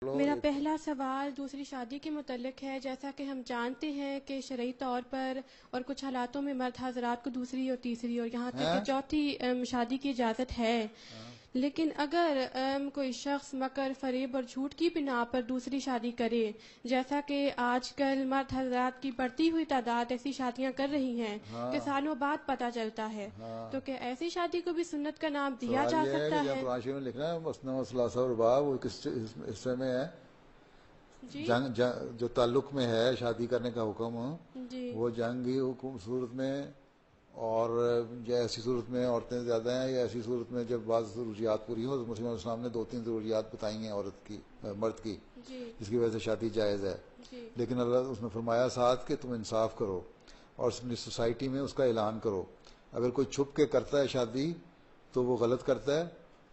میرا پہلا سوال دوسری شادی کے متعلق ہے. جیسا کہ ہم جانتے ہیں کہ شرعی طور پر اور کچھ حالاتوں میں مرد حضرات کو دوسری اور تیسری اور یہاں تک کہ چوتھی شادی کی اجازت ہے، لیکن اگر کوئی شخص مکر، فریب اور جھوٹ کی بنا پر دوسری شادی کرے، جیسا کہ آج کل مرد حضرات کی بڑھتی ہوئی تعداد ایسی شادیاں کر رہی ہیں کہ سالوں بعد پتہ چلتا ہے، تو کیا ایسی شادی کو بھی سنت کا نام دیا جا سکتا ہے؟ قرآن شریف میں لکھنا ہے مسنون و ثلاثہ و رباع، وہ کس حصے میں ہے؟ جی جنگ جو تعلق میں ہے شادی کرنے کا حکم، جی وہ جنگی حکم صورت میں، اور یا ایسی صورت میں عورتیں زیادہ ہیں، یا ایسی صورت میں جب بعض ضروریات پوری ہوں. تو مسلم اسلام نے 2-3 ضروریات بتائی ہیں عورت کی، مرد کی، جی جس کی وجہ سے شادی جائز ہے. جی لیکن اللہ اس نے فرمایا ساتھ کہ تم انصاف کرو اور اپنی سوسائٹی میں اس کا اعلان کرو. اگر کوئی چھپ کے کرتا ہے شادی تو وہ غلط کرتا ہے،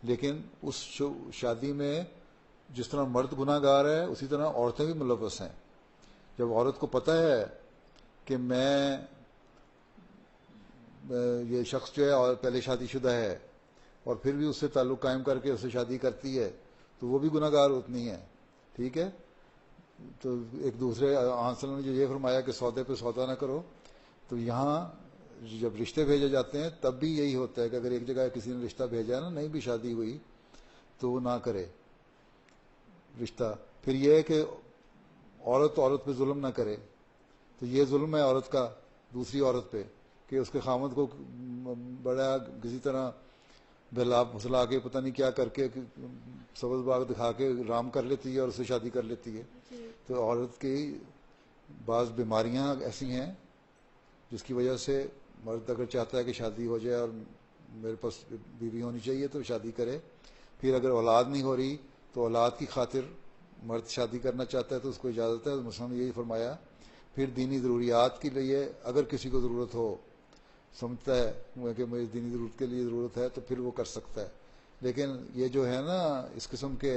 لیکن اس شادی میں جس طرح مرد گناہ گار ہے اسی طرح عورتیں بھی ملوث ہیں. جب عورت کو پتہ ہے کہ میں یہ شخص جو ہے اور پہلے شادی شدہ ہے اور پھر بھی اس سے تعلق قائم کر کے اس سے شادی کرتی ہے، تو وہ بھی گناہ گار اتنی ہے. ٹھیک ہے، تو ایک دوسرے آنسل نے جو یہ فرمایا کہ سودے پہ سودا نہ کرو، تو یہاں جب رشتے بھیجے جاتے ہیں تب بھی یہی ہوتا ہے کہ اگر ایک جگہ کسی نے رشتہ بھیجا ہے نا، نہیں بھی شادی ہوئی، تو وہ نہ کرے رشتہ. پھر یہ ہے کہ عورت پہ ظلم نہ کرے. تو یہ ظلم ہے عورت کا دوسری عورت پہ کہ اس کے خامد کو بڑا کسی طرح بہلا پھسلا کے پتہ نہیں کیا کر کے سبز باغ دکھا کے رام کر لیتی ہے اور اس سے شادی کر لیتی ہے. جی تو عورت کی بعض بیماریاں ایسی ہیں جس کی وجہ سے مرد اگر چاہتا ہے کہ شادی ہو جائے اور میرے پاس بیوی ہونی چاہیے تو شادی کرے. پھر اگر اولاد نہیں ہو رہی تو اولاد کی خاطر مرد شادی کرنا چاہتا ہے تو اس کو اجازت ہے. مسلم نے یہی فرمایا. پھر دینی ضروریات کے لیے اگر کسی کو ضرورت ہو، سمجھتا ہے کہ مجھے دینی ضرورت کے لیے ضرورت ہے، تو پھر وہ کر سکتا ہے. لیکن یہ جو ہے نا اس قسم کے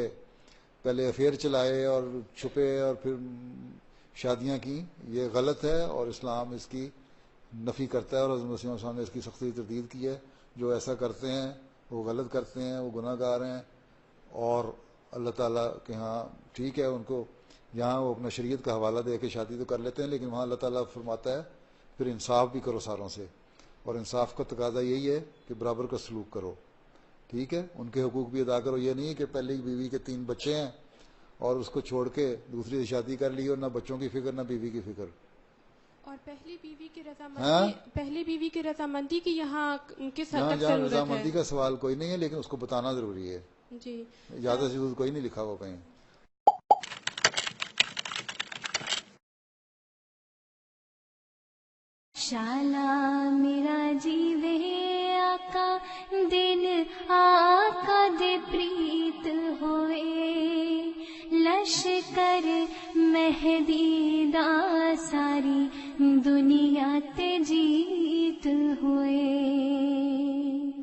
پہلے افیئر چلائے اور چھپے اور پھر شادیاں کی، یہ غلط ہے اور اسلام اس کی نفی کرتا ہے، اور حضرت مسیح السلام نے اس کی سختی تردید کی ہے. جو ایسا کرتے ہیں وہ غلط کرتے ہیں، وہ گناہ گار ہیں، اور اللہ تعالیٰ کے ہاں ٹھیک ہے ان کو یہاں وہ اپنا شریعت کا حوالہ دے کے شادی تو کر لیتے ہیں، لیکن وہاں اللہ تعالیٰ فرماتا ہے پھر انصاف بھی کرو ساروں سے، اور انصاف کا تقاضا یہی ہے کہ برابر کا سلوک کرو. ٹھیک ہے، ان کے حقوق بھی ادا کرو. یہ نہیں ہے کہ پہلی بیوی کے 3 بچے ہیں اور اس کو چھوڑ کے دوسری سے شادی کر لی اور نہ بچوں کی فکر نہ بیوی کی فکر. اور پہلی بیوی کی رضامندی کی یہاں کس حد تک جہاں ضرورت ہے؟ رضامندی کا سوال کوئی نہیں ہے، لیکن اس کو بتانا ضروری ہے. جی اجازت سے کوئی نہیں لکھا ہوا کہیں. شالا میرا جیوے آقا دن آقا دے پریت ہوئے لشکر مہدی دا ساری دنیا تے جیت ہوئے.